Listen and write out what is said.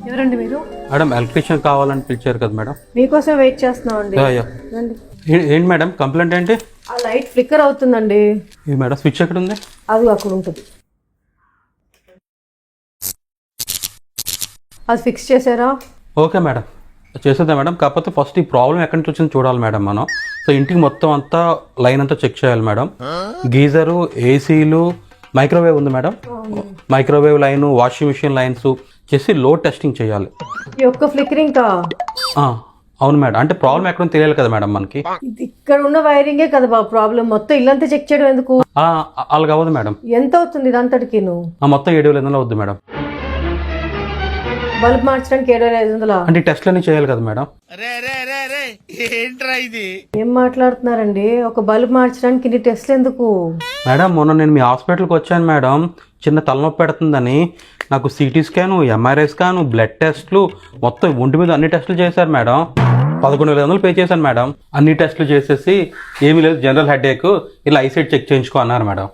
ఎవరండి మీరు? Madam electrician కావాలని పిలిచారు కదా మేడం. మీకోసం వెయిట్ చేస్తున్నామండి. రండి. ఏంటి మేడం కంప్లైంట్ ఏంటి? ఆ లైట్ ఫ్లిక్కర్ అవుతుందండి. ఇది మేడం స్విచ్ ఎక్కడ ఉంది? అది అక్కడ ఉంటుంది. అది ఫిక్స్ చేశారా? ఓకే మేడం చేసేదా మేడం. కాకపోతే ఫస్ట్ ఈ ప్రాబ్లం ఎక్కడి నుంచి వచ్చింది చూడాలి మేడం మనం. సో ఇంటికి మొత్తం అంతా లైన్ అంతా చెక్ చేయాలి మేడం. గీజరు, ఏసీలు, మైక్రోవేవ్ ఉంది madam. Microwave line, washing machine lines చేసి లోడ్ టెస్టింగ్ చేయాలి. ఈ ఒక్క ఫ్లిక్కరింగ్ కా? అవును మేడం. అంటే ప్రాబ్లం ఎక్కడ తెలియాలి కదా మేడం మనకి. ఇక్కడ ఉన్న వైరింగే కదా బాబు ప్రాబ్లం. మొత్తం ఇల్లంతా చెక్ చేయడం ఎందుకు? అలాగ అవ్వదు మేడం. ఎంత అవుతుంది ఇదంతటికి? మొత్తం 7,500 అవుద్ది మేడం. బల్బ్ మార్చడానికి 7,500? అంటే టెస్ట్లన్నీ చేయాలి కదా మేడం. ఏం మాట్లాడుతున్నారండి? ఒక బల్బ్ మార్చడానికి ఇన్ని టెస్ట్లు ఎందుకు? మేడం మొన్న నేను మీ హాస్పిటల్కి వచ్చాను మేడం. చిన్న తలనొప్పి పెడుతుందని నాకు city scan, MRI scan, blood టెస్ట్లు, మొత్తం ఒంటి మీద అన్ని టెస్టులు చేశారు మేడం. 11,500 పే చేశాను మేడం. అన్ని టెస్టులు చేసేసి ఏమీ లేదు, జనరల్ హెడేక్, ఇలా ఐసైట్ చెక్ చేయించుకో అన్నారు మేడం.